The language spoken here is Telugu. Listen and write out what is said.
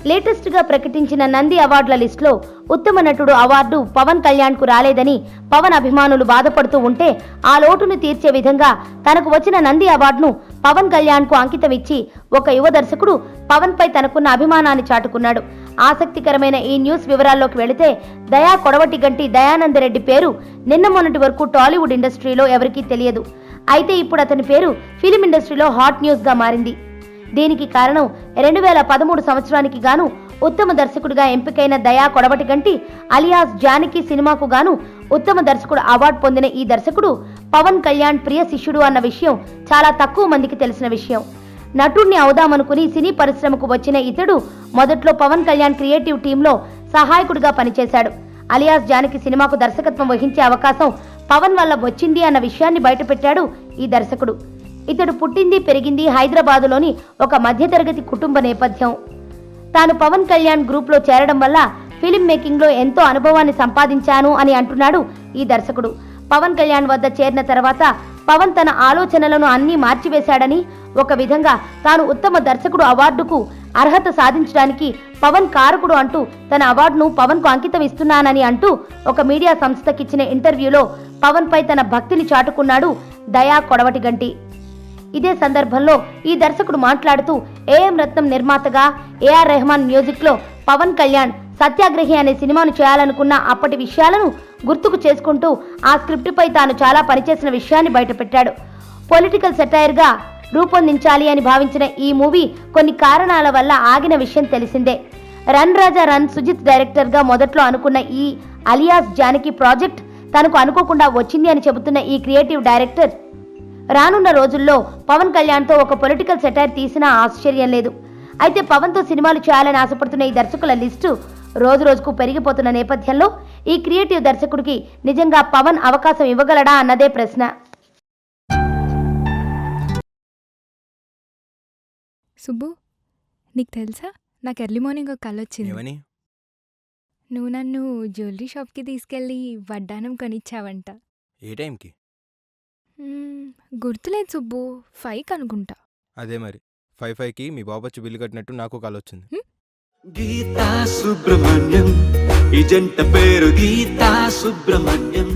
లేటెస్ట్గా ప్రకటించిన నంది అవార్డుల లిస్టులో ఉత్తమ నటుడు అవార్డు పవన్ కళ్యాణ్కు రాలేదని పవన్ అభిమానులు బాధపడుతూ ఉంటే ఆ లోటును తీర్చే విధంగా తనకు వచ్చిన నంది అవార్డును పవన్ కళ్యాణ్కు అంకితం ఇచ్చి ఒక యువ దర్శకుడు పవన్పై తనకున్న అభిమానాన్ని చాటుకున్నాడు. ఆసక్తికరమైన ఈ న్యూస్ వివరాల్లోకి వెళితే దయా కొడవటిగంటి దయానందరెడ్డి పేరు నిన్న మొన్నటి వరకు టాలీవుడ్ ఇండస్ట్రీలో ఎవరికీ తెలియదు. అయితే ఇప్పుడు అతని పేరు ఫిలిం ఇండస్ట్రీలో హాట్ న్యూస్గా మారింది. దీనికి కారణం 2013 సంవత్సరానికి గాను ఉత్తమ దర్శకుడిగా ఎంపికైన దయా కొడవటిగంటి అలియాస్ జానకి సినిమాకు గాను ఉత్తమ దర్శకుడు అవార్డు పొందిన ఈ దర్శకుడు పవన్ కళ్యాణ్ ప్రియ శిష్యుడు అన్న విషయం చాలా తక్కువ మందికి తెలిసిన విషయం. నటుడిని అవుదామనుకుని సినీ పరిశ్రమకు వచ్చిన ఇతడు మొదట్లో పవన్ కళ్యాణ్ క్రియేటివ్ టీంలో సహాయకుడిగా పనిచేశాడు. అలియాస్ జానకి సినిమాకు దర్శకత్వం వహించే అవకాశం పవన్ వల్ల వచ్చింది అన్న విషయాన్ని బయటపెట్టాడు ఈ దర్శకుడు. ఇతడు పుట్టింది పెరిగింది హైదరాబాదులోని ఒక మధ్యతరగతి కుటుంబ నేపథ్యం. తాను పవన్ కళ్యాణ్ గ్రూప్లో చేరడం వల్ల ఫిలిం మేకింగ్లో ఎంతో అనుభవాన్ని సంపాదించాను అని అంటున్నాడు ఈ దర్శకుడు. పవన్ కళ్యాణ్ వద్ద చేరిన తర్వాత పవన్ తన ఆలోచనలను అన్నీ మార్చివేశాడని, ఒక విధంగా తాను ఉత్తమ దర్శకుడు అవార్డుకు అర్హత సాధించడానికి పవన్ కారకుడు అంటూ తన అవార్డును పవన్కు అంకితం ఇస్తున్నానని అంటూ ఒక మీడియా సంస్థకిచ్చిన ఇంటర్వ్యూలో పవన్పై తన భక్తిని చాటుకున్నాడు దయా కొడవటిగంటి. ఇదే సందర్భంలో ఈ దర్శకుడు మాట్లాడుతూ ఏఎం రత్నం నిర్మాతగా ఏఆర్ రెహమాన్ మ్యూజిక్లో పవన్ కళ్యాణ్ సత్యాగ్రహి అనే సినిమాను చేయాలనుకున్న అప్పటి విషయాలను గుర్తుకు చేసుకుంటూ ఆ స్క్రిప్టుపై తాను చాలా పనిచేసిన విషయాన్ని బయటపెట్టాడు. పొలిటికల్ సెటైర్గా రూపొందించాలి అని భావించిన ఈ మూవీ కొన్ని కారణాల వల్ల ఆగిన విషయం తెలిసిందే. రన్ రాజా రన్ సుజిత్ డైరెక్టర్గా మొదట్లో అనుకున్న ఈ అలియాస్ జానకి ప్రాజెక్ట్ తనకు అనుకోకుండా వచ్చింది అని చెబుతున్న ఈ క్రియేటివ్ డైరెక్టర్ రానున్న రోజుల్లో పవన్ కళ్యాణ్తో ఒక పొలిటికల్ సెటైర్ తీసినా ఆశ్చర్యం లేదు. అయితే పవన్తో సినిమాలు చేయాలని ఆశపడుతున్న ఈ దర్శకుల లిస్టు రోజు రోజుకు పెరిగిపోతున్న నేపథ్యంలో ఈ క్రియేటివ్ దర్శకుడికి నిజంగా పవన్ అవకాశం ఇవ్వగలడా అన్నదే ప్రశ్న. సుబ్బు, నీకు తెలుసా, నాకు ఎర్లీ మార్నింగ్ ఒక కల వచ్చింది. నువ్వు నన్ను జ్యువెలరీ షాప్కి తీసుకెళ్ళి వడ్డానం కొనిచ్చావంట. ఏ టైంకి? గుర్తులేదు సుబ్బు, 5 అనుకుంటా. అదే మరి 5కి మీ బాబు వచ్చి బిల్లు కట్టినట్టు నాకు కాల్ వచ్చింది. గీతా సుబ్రహ్మణ్యం, ఈ జంట పేరు గీతా సుబ్రహ్మణ్యం.